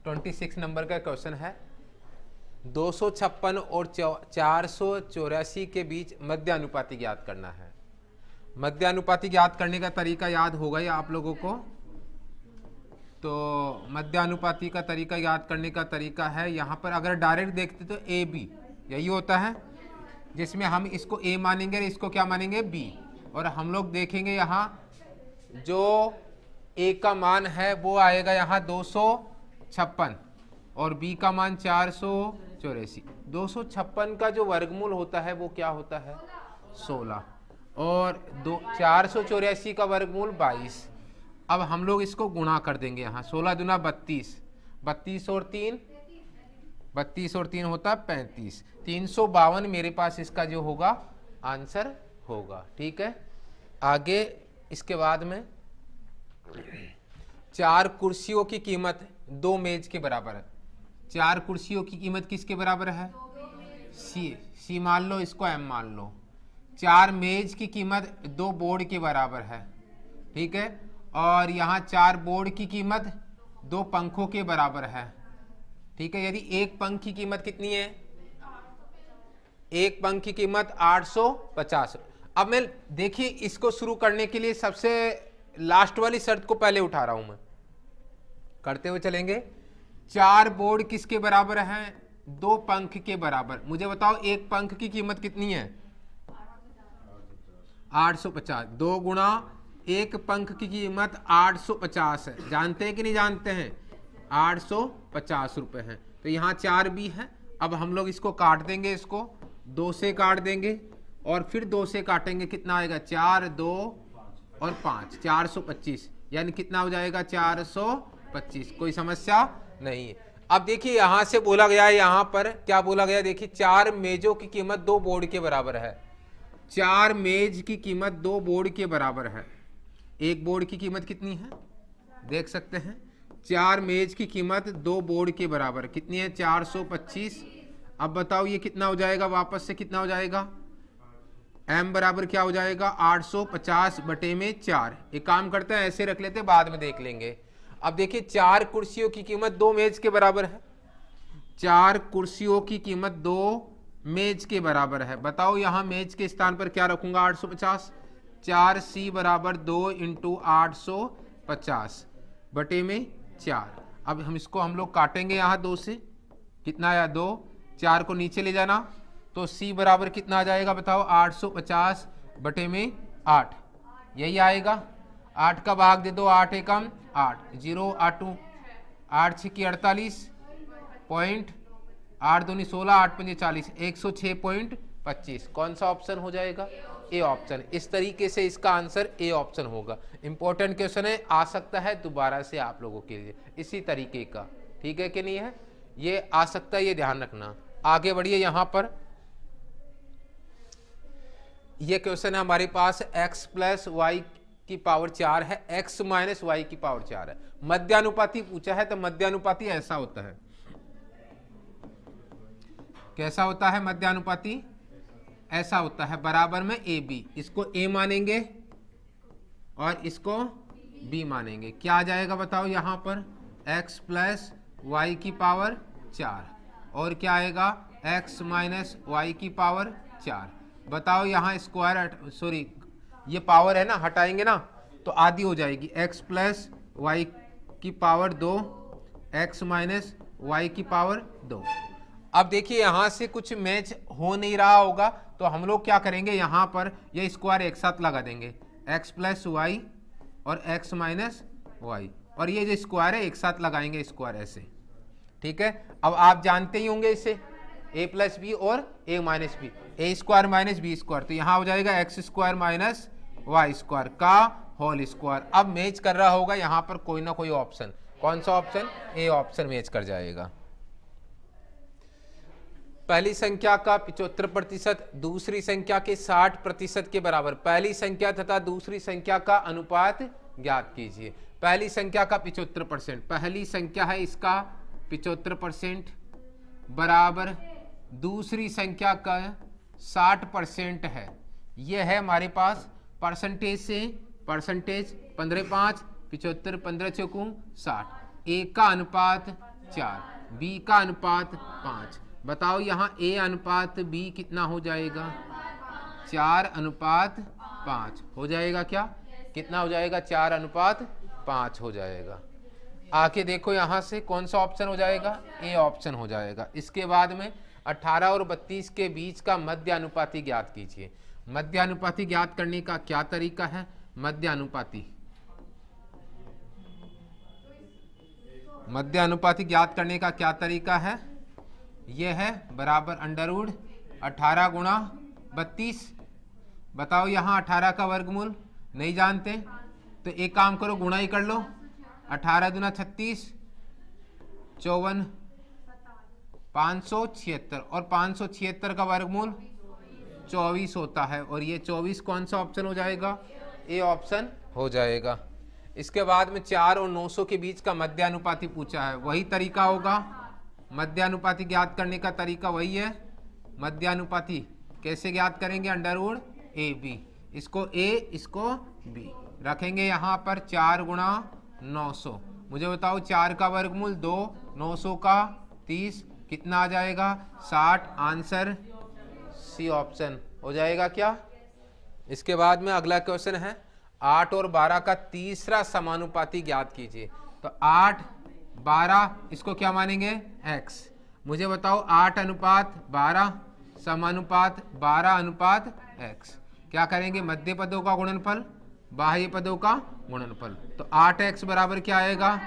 26 number का question है। 256 और 484 के बीच मध्य अनुपाती ज्ञात करना है। मध्य अनुपाती ज्ञात करने का तरीका याद होगा या आप लोगों को? तो मध्य अनुपाती का तरीका याद करने का तरीका है, यहाँ पर अगर डायरेक्ट देखते तो ए बी यही होता है, जिसमें हम इसको ए मानेंगे और इसको क्या मानेंगे? बी। और हम लोग देखेंगे यहाँ जो ए का मान है वो आएगा यहाँ 256 और बी का मान 484। 256 का जो वर्गमूल होता है वो क्या होता है? 16 और 484 का वर्गमूल 22। अब हम लोग इसको गुणा कर देंगे यहाँ, 16 दूना 32, 32 और 3 होता 35, 352 मेरे पास इसका जो होगा आंसर होगा। ठीक है, आगे इसके बाद में 4 कुर्सियों की कीमत 2 मेज के बराबर है। 4 कुर्सियों की कीमत किसके बराबर है? सी मान लो, इसको एम मान लो। 4 मेज की कीमत 2 बोर्ड के बराबर है। ठीक है, और यहाँ 4 बोर्ड की कीमत 2 पंखों के बराबर है। ठीक है, यदि एक पंख की कीमत कितनी है? एक पंख की कीमत 850। अब मैं देखिए इसको शुरू करने के लिए सबसे लास्ट वाली शर्त को पहले उठा रहा हूं मैं, करते हुए चलेंगे। 4 बोर्ड किसके बराबर हैं? 2 पंख के बराबर। मुझे बताओ एक पंख की कीमत कितनी है? 850। 2 गुणा एक पंख की कीमत 850 है। जानते हैं कि नहीं जानते हैं? 850 रुपए है। तो यहाँ 4 भी है। अब हम लोग इसको काट देंगे, इसको 2 से काट देंगे और फिर 2 से काटेंगे, कितना आएगा? 4, 2 और 5, 425। यानी कितना हो जाएगा? 425। कोई समस्या नहीं है। अब देखिए यहां से बोला गया है, यहां पर क्या बोला गया? देखिए 4 मेजों की कीमत 2 बोर्ड के बराबर है। 4 मेज की कीमत 2 बोर्ड के बराबर है। एक बोर्ड की कीमत कितनी है देख सकते हैं? 4 मेज की कीमत 2 बोर्ड के बराबर कितनी है? 425। अब बताओ ये कितना हो जाएगा? वापस से कितना हो जाएगा? m बराबर क्या हो जाएगा? 850 बटे में 4। एक काम करते हैं, ऐसे रख लेते हैं, बाद में देख लेंगे। अब देखिए 4 कुर्सियों की कीमत 2 मेज के बराबर है। 4 कुर्सियों की कीमत 2 मेज के बराबर है। बताओ यहाँ मेज के स्थान पर क्या रखूंगा? 850। 4c बराबर 2 इंटू 850 बटे में 4। अब हम इसको हम लोग काटेंगे यहाँ 2 से, कितना आया? 2। 4 को नीचे ले जाना तो c बराबर कितना आ जाएगा? बताओ 850 बटे में 8, यही आएगा। 8 का भाग दे दो, 8 एकम 8, 0 8 8 6 की 48 पॉइंट, 8 दूनी 16, 8 पंजे 40, 106.25। कौन सा ऑप्शन हो जाएगा? A option. इस तरीके से इसका आंसर ए ऑप्शन होगा। इंपॉर्टेंट क्वेश्चन है, आ सकता है दोबारा से आप लोगों के लिए इसी तरीके का। ठीक है कि नहीं है? ये आ सकता है, ये ध्यान रखना। आगे बढ़िए, यहां पर ये क्वेश्चन है हमारे पास, x प्लस वाई की पावर 4 है, x माइनस वाई की पावर 4 है। मध्यानुपाती पूछा है, तो मध्यानुपाती ऐसा होता है। कैसा होता है मध्यानुपाती? ऐसा होता है, बराबर में ए बी। इसको ए मानेंगे और इसको बी मानेंगे। क्या आ जाएगा बताओ यहाँ पर? x प्लस वाई की पावर 4 और क्या आएगा? x माइनस वाई की पावर 4। बताओ यहाँ स्क्वायर, सॉरी ये पावर है ना, हटाएंगे ना तो आधी हो जाएगी। x प्लस वाई की पावर 2, x माइनस वाई की पावर 2। अब देखिए यहाँ से कुछ मैच हो नहीं रहा होगा, तो हम लोग क्या करेंगे? यहाँ पर ये स्क्वायर एक साथ लगा देंगे, x प्लस वाई और x माइनस वाई, और ये जो स्क्वायर है एक साथ लगाएंगे, स्क्वायर ऐसे। ठीक है, अब आप जानते ही होंगे इसे, a प्लस बी और a minus B, A square minus B square, तो यहाँ हो जाएगा X square minus Y square का होल स्क्वायर। अब मैच कर रहा होगा यहाँ पर कोई ना कोई ऑप्शन। कौन सा ऑप्शन? ए ऑप्शन मैच कर जाएगा। पहली संख्या का 75% दूसरी संख्या के 60% के बराबर। पहली संख्या तथा दूसरी संख्या का अनुपात ज्ञात कीजिए। पहली संख्या का 75%, पहली संख्या है इसका 75% बराबर दूसरी संख्या का 60% है। यह है हमारे पास परसेंटेज से, परसेंटेज 15 5 75 15 चौकू 60, एक का अनुपात 4, बी का अनुपात 5। बताओ यहाँ ए अनुपात बी कितना हो जाएगा? 4:5 हो जाएगा क्या? कितना हो जाएगा? 4:5 हो जाएगा। आके देखो यहाँ से कौन सा ऑप्शन हो जाएगा? ए ऑप्शन हो जाएगा। इसके बाद में 18 और 32 के बीच का मध्यानुपाती ज्ञात कीजिए। मध्यानुपाती ज्ञात करने का क्या तरीका है? मध्यानुपाती ज्ञात करने का क्या तरीका है? यह है बराबर √ 18 गुणा 32। बताओ यहाँ 18 का वर्गमूल नहीं जानते तो एक काम करो, गुणा ही कर लो। 18 दूना 36, 54, 576 और 576 का वर्गमूल 24 होता है। और ये 24 कौन सा ऑप्शन हो जाएगा? ए ऑप्शन हो जाएगा। इसके बाद में 4 और 900 के बीच का मध्यानुपाती पूछा है, वही तरीका होगा। मध्यानुपाती ज्ञात करने का तरीका वही है। मध्यानुपाती कैसे ज्ञात करेंगे? √ AB, इसको A इसको B रखेंगे यहाँ पर। 4 गुणा 900, मुझे बताओ 4 का वर्गमूल 2, 900 का 30, कितना आ जाएगा? 60। आंसर सी ऑप्शन हो जाएगा क्या? इसके बाद में अगला क्वेश्चन है 8 और 12 का तीसरा समानुपाती ज्ञात कीजिए। तो 8, 12 इसको क्या मानेंगे? x। मुझे बताओ 8:12 समानुपात 12:x। क्या करेंगे? मध्य पदों का गुणनफल, बाह्य पदों का गुणनफल। तो 8x बराबर क्या आएगा?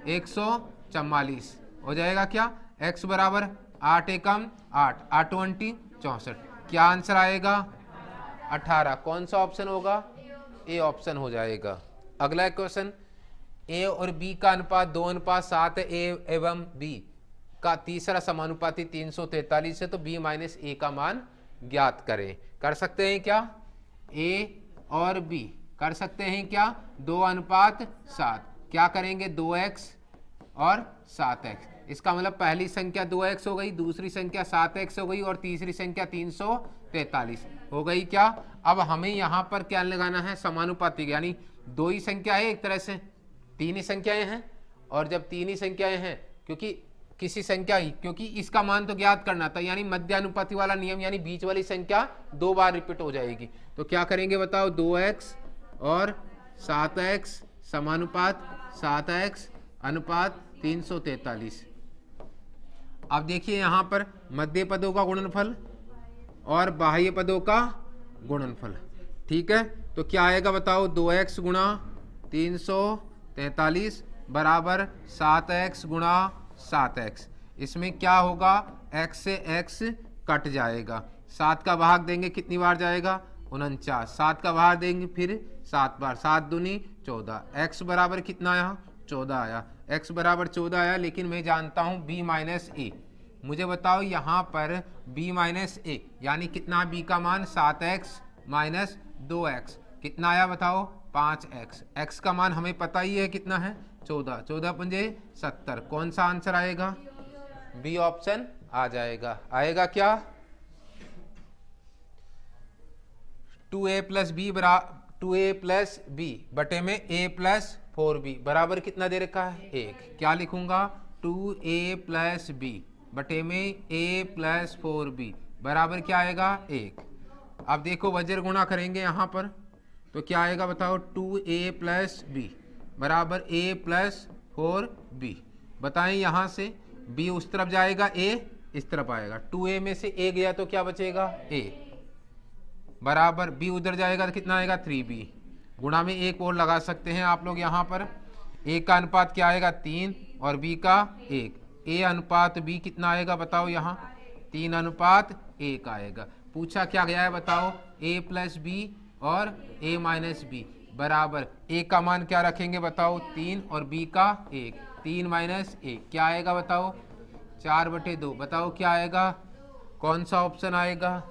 144 हो जाएगा क्या? x बराबर 8 एकम 8, 8 20 64। क्या आंसर आएगा? 18। कौन सा ऑप्शन होगा? ए ऑप्शन हो जाएगा। अगला क्वेश्चन, ए और बी का अनुपात 2:7 है। ए एवं बी का तीसरा समानुपाती 343 है, तो बी माइनस ए का मान ज्ञात करें। कर सकते हैं क्या? ए और बी कर सकते हैं क्या? 2:7। क्या करेंगे? 2x और 7x। इसका मतलब पहली संख्या 2x हो गई, दूसरी संख्या 7x हो गई और तीसरी संख्या 343 हो गई क्या? अब हमें यहाँ पर क्या लगाना है? समानुपाती, यानी दो ही संख्या है, एक तरह से 3 ही संख्याएं हैं। और जब 3 ही संख्याएं हैं, क्योंकि इसका मान तो ज्ञात करना था, यानी मध्यानुपाती वाला नियम, यानी बीच वाली संख्या 2 बार रिपीट हो जाएगी। तो क्या करेंगे बताओ? 2x और 7x समानुपात 7x अनुपात 343। अब देखिए यहाँ पर मध्य पदों का गुणनफल और बाह्य पदों का गुणनफल, ठीक है। तो क्या आएगा बताओ? 2x गुणा 343 बराबर 7x गुणा 7x। इसमें क्या होगा? x से x कट जाएगा। 7 का भाग देंगे कितनी बार जाएगा? 49। 7 का भाग देंगे फिर 7 बार, 7 दूनी 14। x बराबर कितना आया? 14 आया। x बराबर 14 आया, लेकिन मैं जानता हूँ b माइनस ए। मुझे बताओ यहाँ पर b माइनस ए यानी कितना? b का मान 7x माइनस 2x कितना आया बताओ? 5x। x का मान हमें पता ही है कितना है? 14। 14 पंजे 70। कौन सा आंसर आएगा? बी ऑप्शन आ जाएगा। आएगा क्या? 2a प्लस बी बटे में a प्लस 4b बराबर कितना दे रखा है? 1। क्या लिखूंगा? 2a प्लस बी बटे में a प्लस 4b बराबर क्या आएगा? 1। अब देखो वज्र गुणा करेंगे यहाँ पर, तो क्या आएगा बताओ? 2a प्लस बी बराबर a प्लस 4b। बताएं यहाँ से b उस तरफ जाएगा, a इस तरफ आएगा। 2a में से a गया तो क्या बचेगा? a बराबर b उधर जाएगा तो कितना आएगा? 3b। गुणा में एक और लगा सकते हैं आप लोग। यहाँ पर a का अनुपात क्या आएगा? 3 और b का 1। a अनुपात b कितना आएगा बताओ? यहाँ 3:1 आएगा। पूछा क्या गया है बताओ? a प्लस बी और a माइनस बी बराबर a का मान क्या रखेंगे बताओ? 3 और b का 1। 3 माइनस 1 क्या आएगा बताओ? 4/2। बताओ क्या आएगा? कौन सा ऑप्शन आएगा?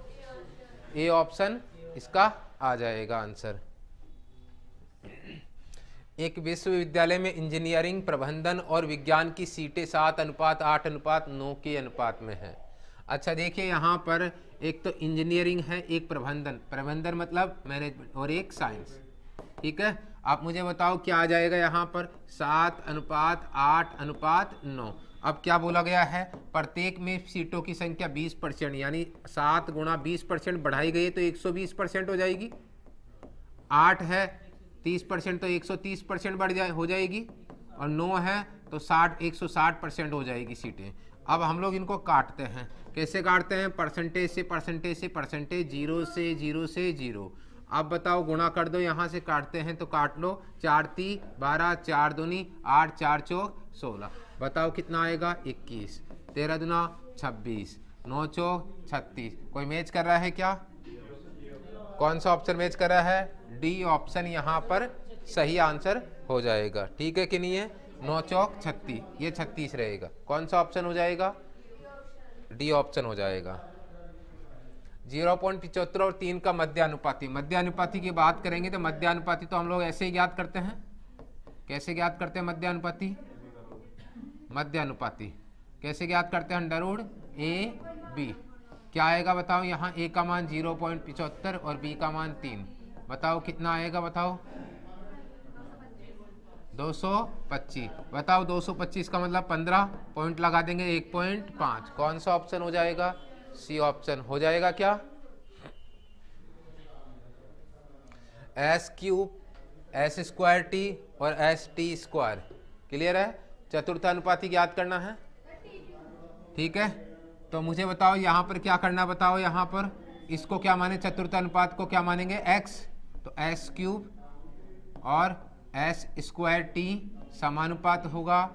ए ऑप्शन इसका आ जाएगा आंसर। एक विश्वविद्यालय में इंजीनियरिंग, प्रबंधन और विज्ञान की सीटें 7:8:9 के अनुपात में है। अच्छा देखिए यहाँ पर एक तो इंजीनियरिंग है, एक प्रबंधन मतलब मैनेजमेंट, और एक साइंस, ठीक है। आप मुझे बताओ क्या आ जाएगा यहाँ पर? 7:8:9। अब क्या बोला गया है, प्रत्येक में सीटों की संख्या 20%, यानी 7 गुणा 20% बढ़ाई गई तो 120% हो जाएगी। 8 है 30% तो 130% बढ़ जाए हो जाएगी, और 9 है तो 160% हो जाएगी सीटें। अब हम लोग इनको काटते हैं। कैसे काटते हैं, परसेंटेज से परसेंटेज से परसेंटेज, 0 से 0 से 0। अब बताओ गुणा कर दो, यहाँ से काटते हैं तो काट लो। 4 × 12, 4 दूनी 8, 4 चौक 16। बताओ कितना आएगा, 21। 13 दूना 26, 9 चौक 36। कोई मैच कर रहा है क्या, कौन सा ऑप्शन मैच कर रहा है, डी ऑप्शन यहाँ पर सही आंसर हो जाएगा। ठीक है कि नहीं है, 9 चौक 36, ये 36 रहेगा। कौन सा ऑप्शन हो जाएगा, डी ऑप्शन हो जाएगा। 0.75 और 3 का मध्यानुपाती। मध्यानुपाती की बात करेंगे तो मध्यानुपाती तो हम लोग ऐसे ही ज्ञात करते हैं। कैसे ज्ञात करते हैं मध्यानुपाती, मध्यानुपाती कैसे ज्ञात करते हैं, √a/b। क्या आएगा बताओ, यहाँ a का मान 0.75 और b का मान 3। बताओ कितना आएगा, बताओ 225। बताओ 225 का मतलब 15 पॉइंट लगा देंगे, 1.5। कौन सा ऑप्शन हो जाएगा, सी ऑप्शन हो जाएगा। क्या, s³ s² और st²। क्लियर है, चतुर्थानुपाती ज्ञात करना है। ठीक है, तो मुझे बताओ यहाँ पर क्या करना, बताओ यहाँ पर इसको क्या माने, चतुर्थानुपात को क्या मानेंगे, x। तो s³ और s² समानुपात होगा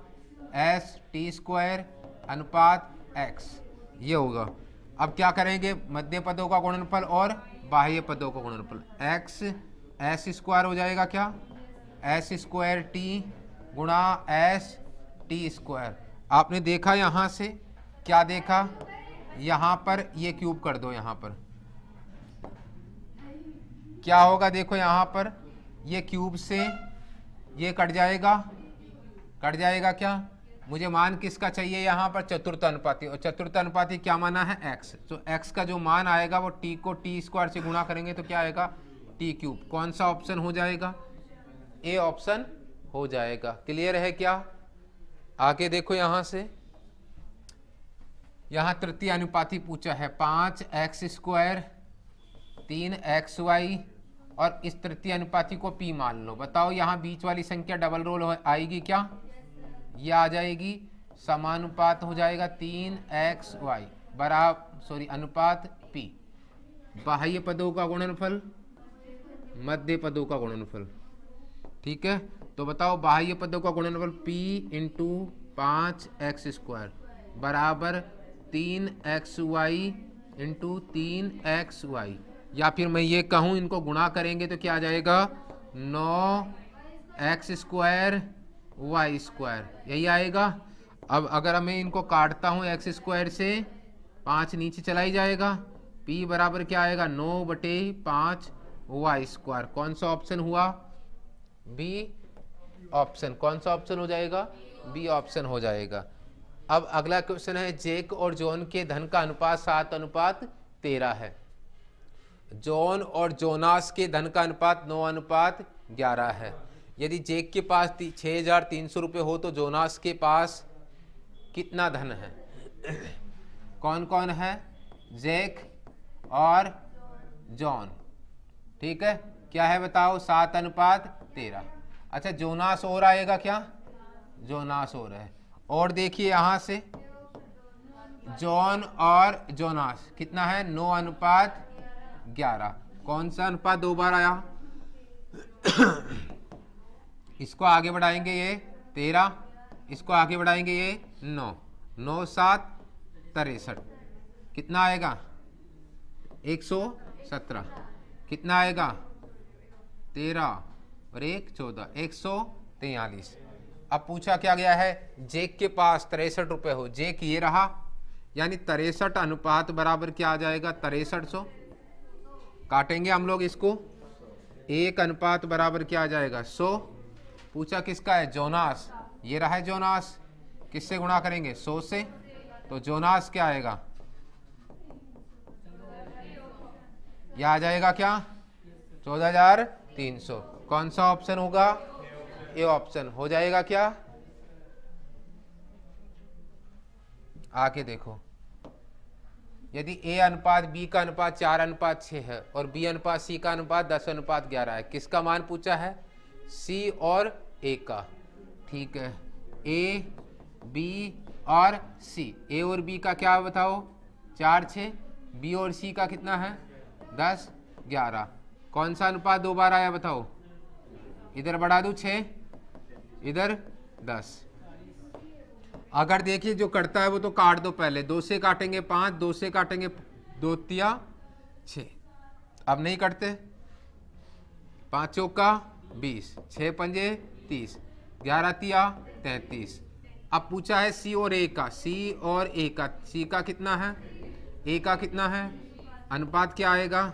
st² अनुपात x, ये होगा। अब क्या करेंगे, मध्य पदों का गुणनफल और बाह्य पदों का गुणनफल। x s² हो जाएगा क्या, s² गुणा st²। आपने देखा यहाँ से, क्या देखा, यहाँ पर ये क्यूब कर दो, यहाँ पर क्या होगा, देखो यहाँ पर ये क्यूब से ये कट जाएगा, कट जाएगा। क्या, मुझे मान किसका चाहिए यहाँ पर, चतुर्थानुपाती। और चतुर्थानुपाती क्या माना है, x। तो x का जो मान आएगा वो t को t² से गुणा करेंगे तो क्या आएगा, t³। कौन सा ऑप्शन हो जाएगा, ए ऑप्शन हो जाएगा। क्लियर है क्या, आगे देखो यहाँ से, यहाँ तृतीय अनुपाती पूछा है, 5x² 3xy, और इस तृतीय अनुपाती को p मान लो। बताओ यहाँ बीच वाली संख्या डबल रोल आएगी क्या, ये आ जाएगी, समानुपात हो जाएगा 3xy अनुपात p। बाह्य पदों का गुणनफल, मध्य पदों का गुणनफल। ठीक है, तो बताओ बाह्य पदों का गुणनफल p × 5x² बराबर 3xy × 3xy, या फिर मैं ये कहूँ इनको गुणा करेंगे तो क्या आ जाएगा, 9x² y², यही आएगा। अब अगर मैं इनको काटता हूँ x² से, 5 नीचे चला ही जाएगा, p बराबर क्या आएगा, 9/5 y²। कौन सा ऑप्शन हुआ, बी ऑप्शन। कौन सा ऑप्शन हो जाएगा, बी ऑप्शन हो जाएगा। अब अगला क्वेश्चन है, जेक और जॉन के धन का अनुपात 7:13 है। जॉन और जोनास के धन का अनुपात 9:11 है। यदि जेक के पास 6,300 रुपये हो तो जोनास के पास कितना धन है। कौन कौन है, जेक और जॉन। ठीक है, क्या है बताओ, 7:13। अच्छा, जोनास और आएगा क्या, जोनास और है। और देखिए यहाँ से, जॉन और जोनास कितना है, 9:11। कौन सा अनुपात 2 बार आया, इसको आगे बढ़ाएंगे ये 13, इसको आगे बढ़ाएंगे ये 9, 9 7 63, कितना आएगा 117। कितना आएगा 13 और 1 14, 143। अब पूछा क्या गया है, जेक के पास 63 रुपये हो। जेक ये रहा, यानी 63 अनुपात बराबर क्या आ जाएगा, 6300। काटेंगे हम लोग इसको, 1 अनुपात बराबर क्या आ जाएगा, 100। पूछा किसका है, जोनास। ये रहा है जोनास, किससे गुणा करेंगे, 100 से। तो जोनास क्या आएगा, यह आ जाएगा क्या, 14,300। कौन सा ऑप्शन होगा, ए ऑप्शन हो जाएगा क्या। आके देखो, यदि A अनुपात B का अनुपात 4:6 है और B अनुपात C का अनुपात 10:11 है, किसका मान पूछा है? C और A का। ठीक है, A, B और C। A और B का क्या बताओ? 4, 6। B और C का कितना है? 10, 11। कौन सा अनुपात 2 बार आया बताओ? इधर बढ़ा दूं 6, इधर 10। अगर देखिए जो करता है वो तो काट दो पहले। 2 से काटेंगे 5, 2 से काटेंगे 2 तिया 6। अब नहीं कटते। 5 चौका 20, 6 पंजे 30, 11 तिया 33। अब पूछा है सी और ए का। सी और ए का, सी का कितना है, ए का कितना है? अनुपात क्या आएगा?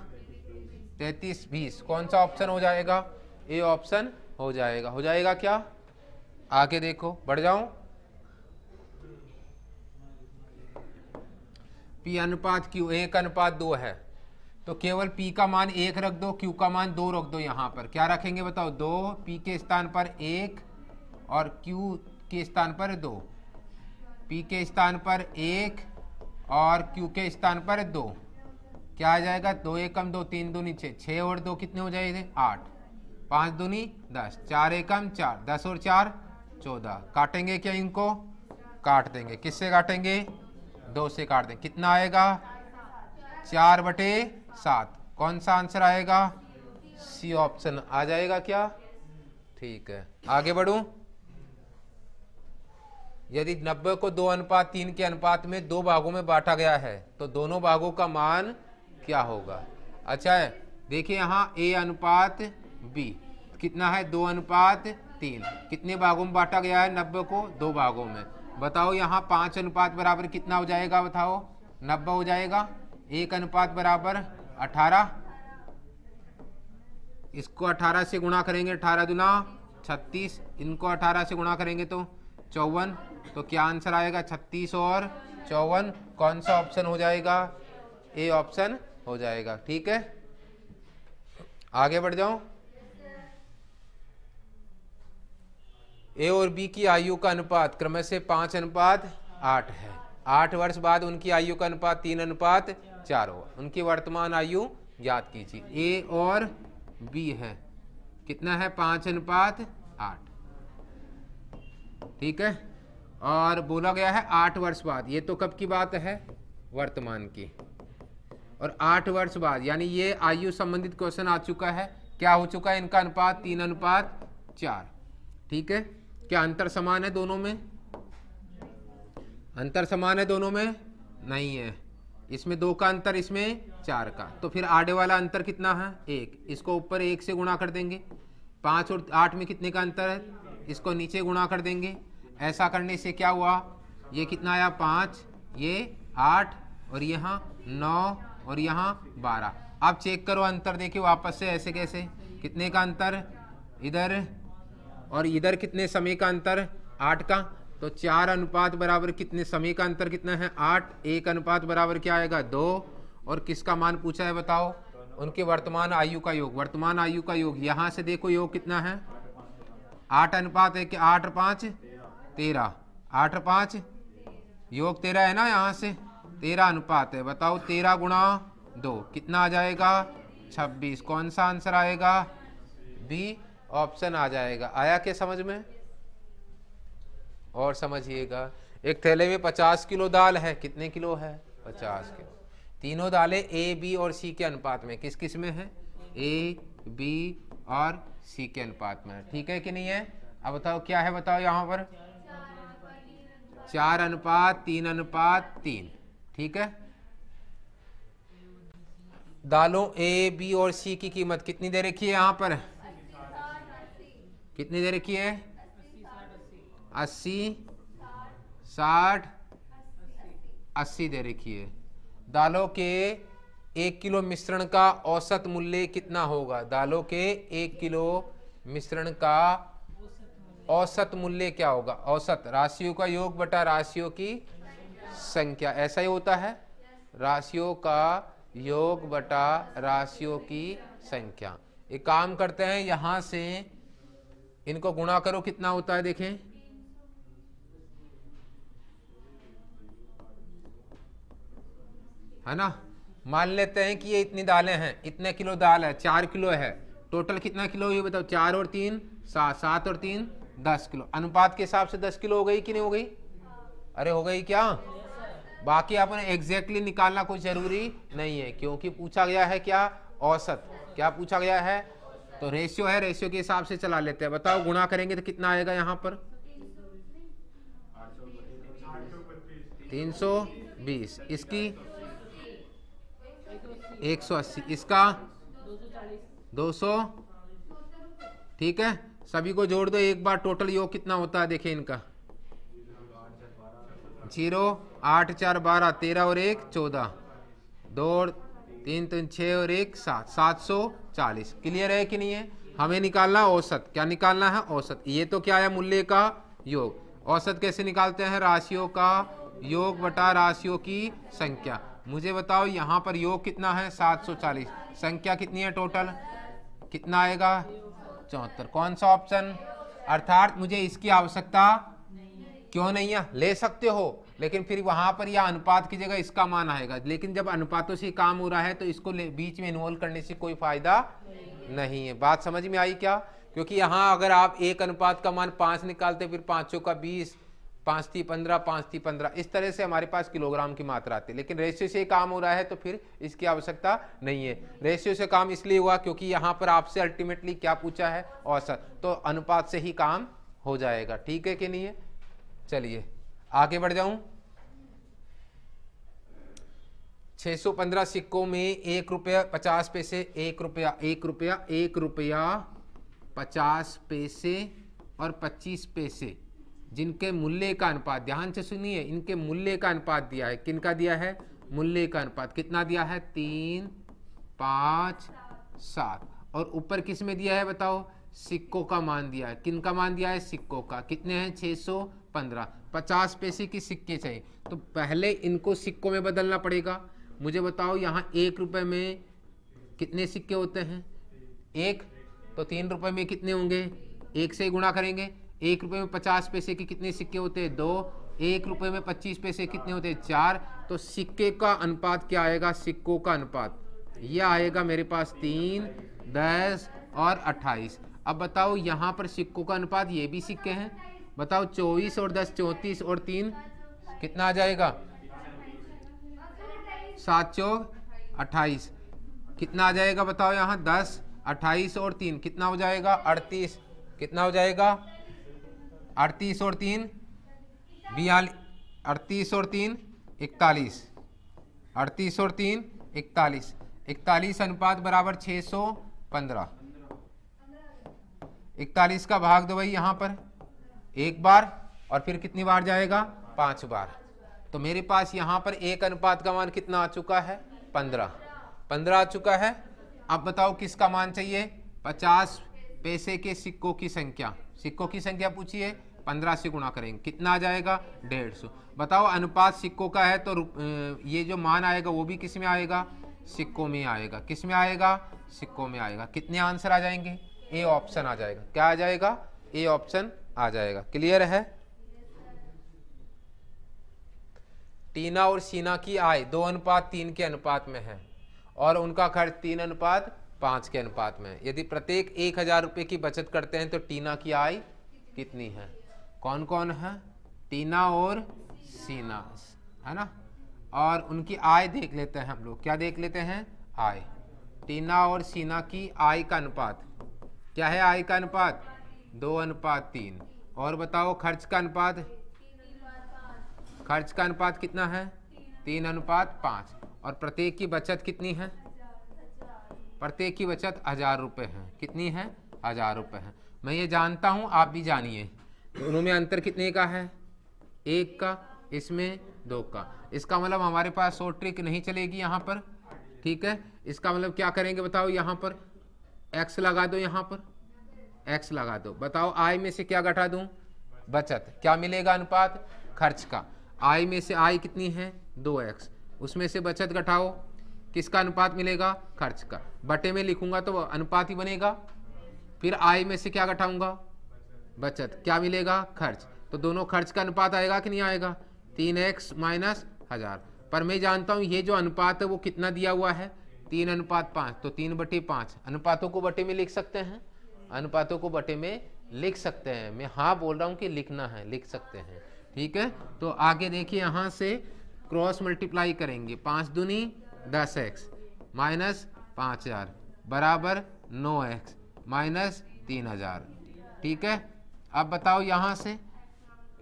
33, 20। कौन सा ऑप्शन हो जाएगा? ए ऑप्शन हो जाएगा। हो जाएगा क्या? आगे देखो, बढ़ जाऊं। P अनुपात Q 1:2 है, तो केवल P का मान 1 रख दो, Q का मान 2 रख दो। यहाँ पर क्या रखेंगे बताओ? 2, P के स्थान पर 1 और Q के स्थान पर 2। P के स्थान पर 1 और Q के स्थान पर 2। क्या आ जाएगा? 2 एकम 2, 3 दूनी 6, 6 और 2 कितने हो जाएंगे? 8, 5 दूनी 10, 4 एकम 4, 10 और 4 14। काटेंगे क्या इनको? काट देंगे। किससे काटेंगे? 2 से काट दें। कितना आएगा? 4/7। कौन सा आंसर आएगा? सी ऑप्शन आ जाएगा क्या? ठीक है, आगे बढ़ूं। यदि 90 को 2:3 के अनुपात में 2 भागों में बांटा गया है तो दोनों भागों का मान क्या होगा? अच्छा है, देखिए यहाँ A अनुपात B कितना है? 2:3। कितने भागों में बांटा गया है 90 को? 2 भागों में। बताओ यहाँ 5 अनुपात बराबर कितना हो जाएगा? बताओ 90 हो जाएगा। 1 अनुपात बराबर 18। इसको 18 से गुणा करेंगे, 18 दूना 36। इनको 18 से गुणा करेंगे तो 54। तो क्या आंसर आएगा? 36 और 54। कौन सा ऑप्शन हो जाएगा? ए ऑप्शन हो जाएगा। ठीक है, आगे बढ़ जाओ। ए और बी की आयु का अनुपात क्रमशः 5:8 है। 8 वर्ष बाद उनकी आयु का अनुपात 3:4 होगा। उनकी वर्तमान आयु ज्ञात कीजिए। ए और बी है, कितना है? 5:8। ठीक है, और बोला गया है 8 वर्ष बाद। ये तो कब की बात है? वर्तमान की। और 8 वर्ष बाद यानी ये आयु संबंधित क्वेश्चन आ चुका है। क्या हो चुका है? इनका अनुपात 3:4। ठीक है, क्या अंतर समान है दोनों में? अंतर समान है दोनों में? नहीं है। इसमें 2 का अंतर, इसमें 4 का। तो फिर आड़े वाला अंतर कितना है? 1। इसको ऊपर 1 से गुणा कर देंगे। 5 और 8 में कितने का अंतर है? इसको नीचे गुणा कर देंगे। ऐसा करने से क्या हुआ? ये कितना आया? 5, ये 8 और यहाँ 9 और यहाँ 12। अब चेक करो अंतर, देखिए वापस से। ऐसे कैसे? कितने का अंतर? इधर और इधर कितने समय का अंतर? 8 का। तो 4 अनुपात बराबर कितने समय का अंतर कितना है? 8। 1 अनुपात बराबर क्या आएगा? 2। और किसका मान पूछा है बताओ? उनके वर्तमान आयु का योग। वर्तमान आयु का योग यहाँ से देखो, योग कितना है? 8 अनुपात है कि 8 और 5 13। 8 और 5 योग 13 है ना, यहाँ से 13 अनुपात है। बताओ 13 गुणा 2 कितना आ जाएगा? 26। कौन सा आंसर आएगा? बी ऑप्शन आ जाएगा। आया क्या समझ में? और समझिएगा, एक थैले में 50 किलो दाल है। कितने किलो है? 50 किलो। तीनों दालें ए, बी और सी के अनुपात में। किस किस में है? ए, बी और सी के अनुपात में। ठीक है कि नहीं है? अब बताओ क्या है? बताओ यहाँ पर 4:3:3। ठीक है, दालों ए, बी और सी की कीमत कितनी दे रखी है यहाँ पर? कितनी दे रखी है? 80, 60, 80 दे रखी है। दालों के 1 किलो मिश्रण का औसत मूल्य कितना होगा? दालों के 1 किलो मिश्रण का औसत मूल्य क्या होगा? औसत राशियों का योग बटा राशियों की संख्या। ऐसा ही होता है, राशियों का योग बटा राशियों की संख्या। एक काम करते हैं, यहां से इनको गुणा करो, कितना होता है देखें। है ना। मान लेते हैं कि ये इतनी दालें हैं, इतने किलो दाल है, 4 किलो है, टोटल कितना किलो ये बताओ। 4 और 3 7, 7 और 3 10 किलो। अनुपात के हिसाब से 10 किलो हो गई कि नहीं हो गई? अरे हो गई क्या? बाकी आपने एग्जैक्टली निकालना कोई जरूरी नहीं है, क्योंकि पूछा गया है क्या? औसत। क्या पूछा गया है? तो रेशियो है, रेशियो के हिसाब से चला लेते हैं। बताओ गुणा करेंगे तो कितना आएगा यहाँ पर? 320। इसकी 180, इसका 200। ठीक है, सभी को जोड़ दो एक बार। टोटल योग कितना होता है देखिए इनका। 0 8 4 12, 13 और 1 14, 2 और 3 3 6 और 1 7, 740। क्लियर है कि नहीं है? हमें निकालना औसत। क्या निकालना है? औसत। ये तो क्या है? मूल्य का योग। औसत कैसे निकालते हैं? राशियों का योग बटा राशियों की संख्या। मुझे बताओ यहाँ पर योग कितना है? 740। संख्या कितनी है टोटल? कितना आएगा? 74। कौन सा ऑप्शन? अर्थात मुझे इसकी आवश्यकता क्यों नहीं है? ले सकते हो, लेकिन फिर वहां पर यह अनुपात की जगह इसका मान आएगा। लेकिन जब अनुपातों से काम हो रहा है तो इसको बीच में इन्वॉल्व करने से कोई फायदा नहीं है। बात समझ में आई क्या? क्योंकि यहाँ अगर आप एक अनुपात का मान 5 निकालते, फिर 5 का 20, 5 × 15, 5 × 15, इस तरह से हमारे पास किलोग्राम की मात्रा आती है। लेकिन रेशियो से काम हो रहा है तो फिर इसकी आवश्यकता नहीं है। रेशियो से काम इसलिए हुआ क्योंकि यहाँ पर आपसे अल्टीमेटली क्या पूछा है? औसत। तो अनुपात से ही काम हो जाएगा। ठीक है कि नहीं है? चलिए आगे बढ़ जाऊं। 615 सिक्कों में 1 रुपया 50 पैसे, 1 रुपया 1 रुपया 1 रुपया 50 पैसे और 25 पैसे, जिनके मूल्य का अनुपात, ध्यान से सुनिए, इनके मूल्य का अनुपात दिया है। किनका दिया है? मूल्य का अनुपात। कितना दिया है? 3 5 7। और ऊपर किस में दिया है बताओ? सिक्कों का मान दिया है। किन का मान दिया है? सिक्कों का। कितने हैं? 615। 50 पैसे की सिक्के चाहिए, तो पहले इनको सिक्कों में बदलना पड़ेगा। मुझे बताओ यहाँ 1 रुपए में कितने सिक्के होते हैं? 1। तो 3 रुपए में कितने होंगे? 1 से ही गुणा करेंगे। 1 रुपए में 50 पैसे के कितने सिक्के होते हैं? 2। 1 रुपए में 25 पैसे कितने होते हैं? 4। तो सिक्के का अनुपात क्या आएगा? सिक्कों का अनुपात यह आएगा मेरे पास 3, 10 और 28। अब बताओ यहाँ पर सिक्कों का अनुपात, ये भी सिक्के हैं। बताओ 24 और 10 34 और 3 कितना आ जाएगा? 7 चौक 28। कितना आ जाएगा बताओ यहाँ? 10 28 और 3 कितना हो जाएगा? 38। कितना हो जाएगा? 38 और 3 42, 38 और 3 41, 38 और 3 41, 41 अनुपात बराबर 615। 41 का भाग दो भाई यहाँ पर 1 बार, और फिर कितनी बार जाएगा? 5 बार। तो मेरे पास यहाँ पर 1 अनुपात का मान कितना आ चुका है? 15 आ चुका है। अब बताओ किसका मान चाहिए? 50 पैसे के सिक्कों की संख्या। सिक्कों की संख्या पूछिए, 15 से गुणा करेंगे, कितना आ जाएगा? 150। बताओ अनुपात सिक्कों का है तो ये जो मान आएगा वो भी किस में आएगा? सिक्कों में आएगा। किस में आएगा? सिक्कों में आएगा। कितने आंसर आ जाएंगे? ए ऑप्शन आ जाएगा। क्या आ जाएगा? ए ऑप्शन आ जाएगा। क्लियर है? टीना और सीना की आय 2:3 के अनुपात में है और उनका खर्च 3:5 के अनुपात में है। यदि प्रत्येक 1000 रुपये की बचत करते हैं तो टीना की आय कितनी है? कौन कौन है? टीना और सीना, है ना। और उनकी आय देख लेते हैं हम लोग। क्या देख लेते हैं? आय। टीना और सीना की आय का अनुपात क्या है? आय का अनुपात 2:3। और बताओ खर्च का अनुपात? खर्च का अनुपात कितना है? 3:5। और प्रत्येक की बचत कितनी है? प्रत्येक की बचत 1000 रुपये है। कितनी है? 1000 रुपये है। मैं ये जानता हूँ, आप भी जानिए। दोनों में अंतर कितने का है? 1 का, इसमें 2 का। इसका मतलब हमारे पास 100 ट्रिक नहीं चलेगी यहाँ पर। ठीक है, इसका मतलब क्या करेंगे बताओ? यहाँ पर x लगा दो, यहाँ पर x लगा दो। बताओ आय में से क्या घटा दूं? बचत। क्या मिलेगा? अनुपात खर्च का। आय में से आय कितनी है? 2x। उसमें से बचत घटाओ, किसका अनुपात मिलेगा? खर्च का। बटे में लिखूंगा तो अनुपात ही बनेगा। फिर आय में से क्या घटाऊंगा? बचत। क्या मिलेगा? खर्च। तो दोनों खर्च का अनुपात आएगा कि नहीं आएगा? 3x - 1000। पर मैं जानता हूँ ये जो अनुपात है वो कितना दिया हुआ है, 3:5, तो 3/5 अनुपातों को बटे में लिख सकते हैं, अनुपातों को बटे में लिख सकते हैं। मैं हाँ बोल रहा हूँ कि लिखना है, लिख सकते हैं, ठीक है। तो आगे देखिए, यहाँ से क्रॉस मल्टीप्लाई करेंगे, 5 दूनी 10x माइनस 5000 बराबर 9x माइनस 3000, ठीक है। अब बताओ यहाँ से,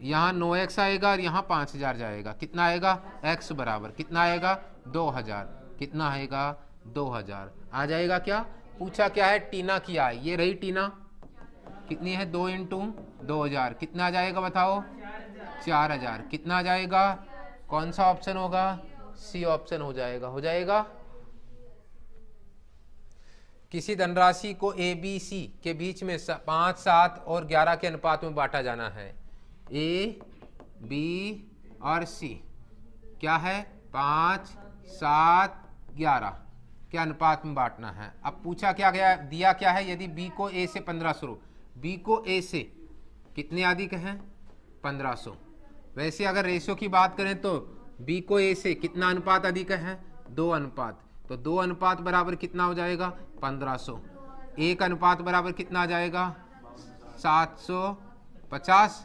यहाँ 9x आएगा और यहाँ 5000 जाएगा, कितना आएगा, x बराबर कितना आएगा 2000, कितना आएगा 2000 आ जाएगा। क्या पूछा, क्या है, टीना किया है, ये रही टीना, कितनी है, 2 × 2000 कितना आ जाएगा बताओ, 4000, कितना आ जाएगा, कौन सा ऑप्शन होगा, सी ऑप्शन हो जाएगा, हो जाएगा। किसी धनराशि को ए बी सी के बीच में 5, 7 और 11 के अनुपात में बांटा जाना है। ए बी और सी क्या है, 5, 7, 11 के अनुपात में बांटना है। अब पूछा क्या गया, दिया क्या है, यदि बी को ए से 1500, बी को ए से कितने अधिक हैं, 1500। वैसे अगर रेशियो की बात करें तो बी को ए से कितना अनुपात अधिक है, 2 अनुपात, तो 2 अनुपात बराबर कितना हो जाएगा, 1500। 1 अनुपात बराबर कितना आ जाएगा, 750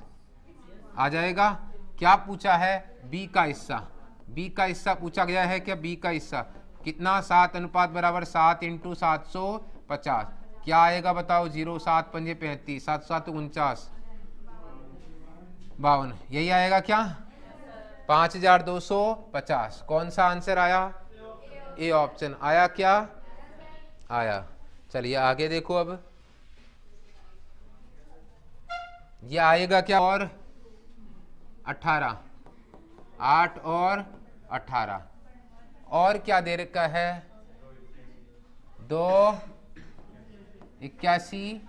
आ जाएगा। क्या पूछा है, बी का हिस्सा, बी का हिस्सा पूछा गया है क्या, बी का हिस्सा कितना, 7 अनुपात बराबर 7 × 750, क्या आएगा बताओ, 0, 7, 5, 35, 7, 7, 49, 52, यही आएगा क्या, 5250। कौन सा आंसर आया, ए ऑप्शन आया, क्या आया। चलिए आगे देखो, अब ये आएगा क्या, और 18, 8 और 18, और क्या दे रखा है, 2, 81।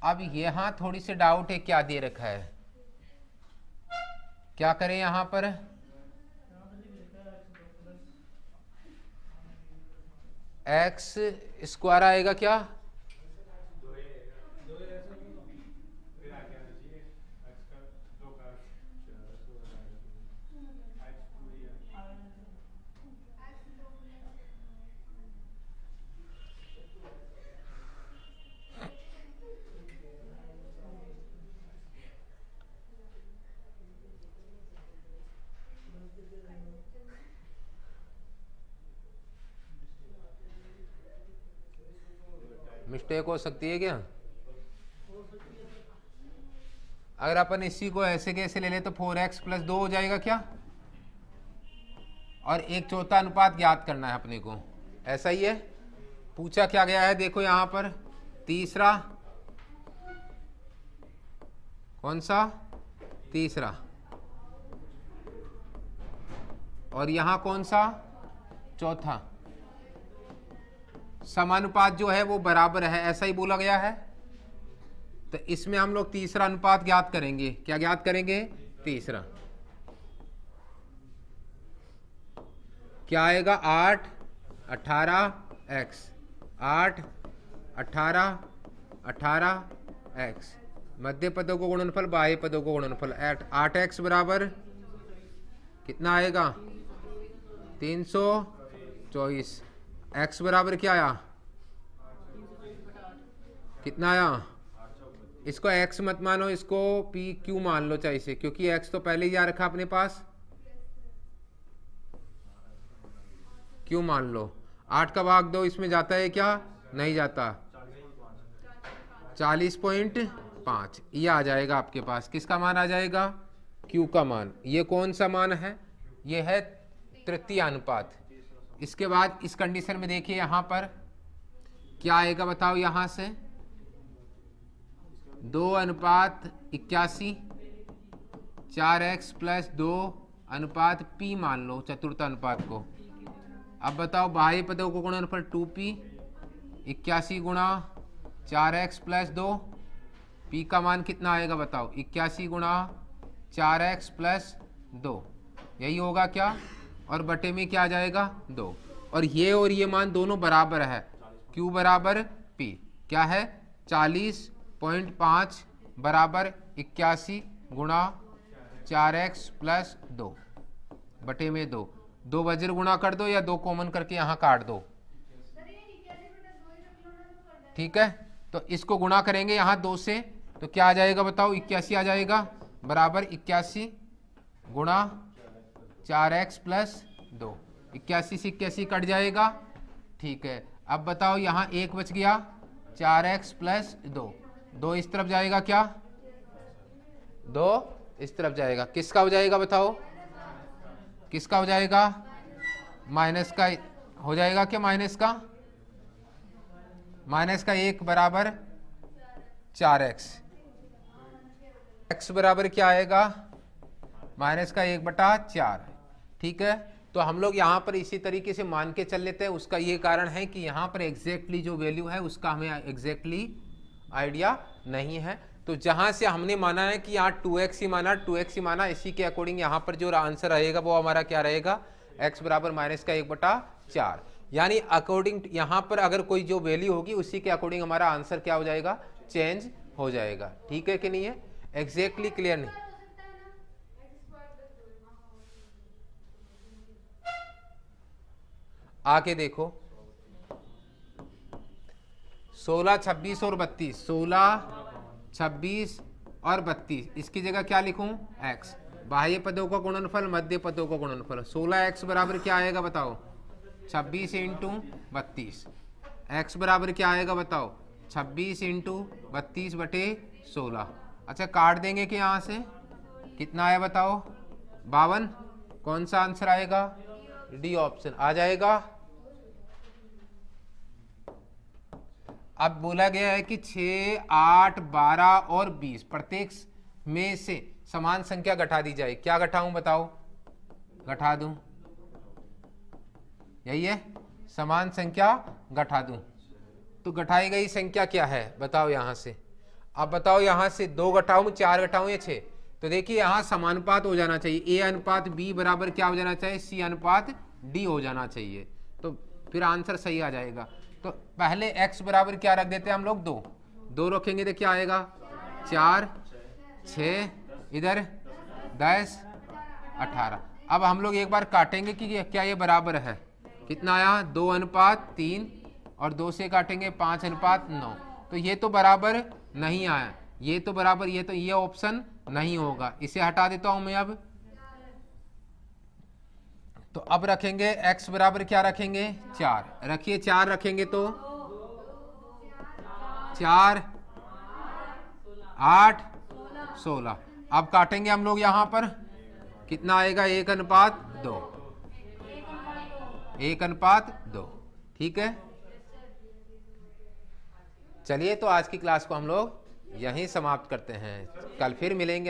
अब यहाँ थोड़ी सी डाउट है, क्या दे रखा है, क्या करें यहाँ पर, एक्स स्क्वायर आएगा क्या, मिस्टेक हो सकती है क्या, अगर अपन इसी को ऐसे कैसे ले ले तो 4x + 2 हो जाएगा क्या, और 1/4 अनुपात ज्ञात करना है अपने को, ऐसा ही है। पूछा क्या गया है, देखो यहाँ पर तीसरा, कौन सा, तीसरा, और यहाँ कौन सा, चौथा। समानुपात जो है वो बराबर है, ऐसा ही बोला गया है। तो इसमें हम लोग तीसरा अनुपात ज्ञात करेंगे, क्या ज्ञात करेंगे, तीसरा, क्या आएगा, 8, 18x, 8, 18, 18x, मध्य पदों को गुणनफल, बाह्य पदों को गुणनफल, 8x बराबर कितना आएगा, 324, x बराबर क्या आया, कितना आया, इसको x मत मानो, इसको PQ मान लो चाहे से, क्योंकि x तो पहले ही आ रखा अपने पास, Q मान लो। 8 का भाग 2 इसमें जाता है क्या, नहीं जाता, 40.5, ये आ जाएगा आपके पास, किसका मान आ जाएगा, Q का मान। ये कौन सा मान है, ये है तृतीय अनुपात। इसके बाद इस कंडीशन में देखिए यहाँ पर क्या आएगा बताओ, यहाँ से 2:81, 4x + 2 P मान लो, चतुर्थ अनुपात को। अब बताओ बाह्य पदों को गुणनफल 2p, 81 × 4x + 2, P का मान कितना आएगा बताओ, 81 × 4x + 2, यही होगा क्या, और बटे में क्या आ जाएगा, 2, और ये मान दोनों बराबर है, Q बराबर P, क्या है 40.5 बराबर 81 × 4x प्लस 2 बटे में 2, 2 वज्र गुणा कर दो या 2 कॉमन करके यहाँ काट दो, ठीक है। तो इसको गुणा करेंगे यहाँ 2 से, तो क्या आ जाएगा बताओ, 81 आ जाएगा, बराबर 81 गुणा 4x प्लस 2, 81 से 81 कट जाएगा, ठीक है। अब बताओ यहाँ 1 बच गया, 4x प्लस 2, 2 इस तरफ जाएगा, क्या 2 इस तरफ जाएगा, किसका हो जाएगा बताओ, किसका हो जाएगा, माइनस का हो जाएगा, क्या माइनस का 1 बराबर 4x, x बराबर क्या आएगा, माइनस का 1/4, ठीक है। तो हम लोग यहाँ पर इसी तरीके से मान के चल लेते हैं। उसका ये कारण है कि यहाँ पर एग्जैक्टली जो वैल्यू है उसका हमें एग्जैक्टली आइडिया नहीं है। तो जहाँ से हमने माना है कि यहाँ 2x ही माना, 2x ही माना, इसी के अकॉर्डिंग यहाँ पर जो आंसर रहेगा वो हमारा क्या रहेगा, x बराबर माइनस का 1/4, यानी अकॉर्डिंग यहाँ पर अगर कोई जो वैल्यू होगी उसी के अकॉर्डिंग हमारा आंसर क्या हो जाएगा, चेंज हो जाएगा, ठीक है कि नहीं है, एग्जैक्टली क्लियर नहीं। आके देखो 16, 26 और 32, 16, 26 और 32, इसकी जगह क्या लिखूं, x, बाह्य पदों का गुणनफल, मध्य पदों का गुणनफल, 16x बराबर क्या आएगा बताओ, 26 इंटू 32, x बराबर क्या आएगा बताओ, 26 इंटू 32 बटे 16। अच्छा काट देंगे कि यहाँ से कितना आया बताओ, 52, कौन सा आंसर आएगा, डी ऑप्शन आ जाएगा। अब बोला गया है कि 6, 8, 12 और 20 प्रत्येक में से समान संख्या घटा दी जाए, क्या घटाऊं बताओ, घटा दूं, यही है, समान संख्या घटा दूं, तो घटाई गई संख्या क्या है बताओ यहां से, अब बताओ यहां से 2 घटाऊं, 4 घटाऊं या 6, तो देखिए यहां समानुपात हो जाना चाहिए, a अनुपात b बराबर क्या हो जाना चाहिए, c अनुपात d हो जाना चाहिए, तो फिर आंसर सही आ जाएगा। तो पहले x बराबर क्या रख देते हैं हम लोग, 2 रखेंगे तो क्या आएगा, 4, 6, इधर 10, 18। अब हम लोग एक बार काटेंगे कि क्या ये बराबर है, कितना आया, 2:3 और 2 से काटेंगे 5:9, तो ये तो बराबर नहीं आया, ये तो बराबर, ये ऑप्शन नहीं होगा, इसे हटा देता हूं मैं। अब तो अब रखेंगे x बराबर क्या रखेंगे, 4 रखिए, 4 रखेंगे तो 4, 8, 16। अब काटेंगे हम लोग यहाँ पर, कितना आएगा, 1:2, 1:2, ठीक है। चलिए तो आज की क्लास को हम लोग यहीं समाप्त करते हैं, कल फिर मिलेंगे।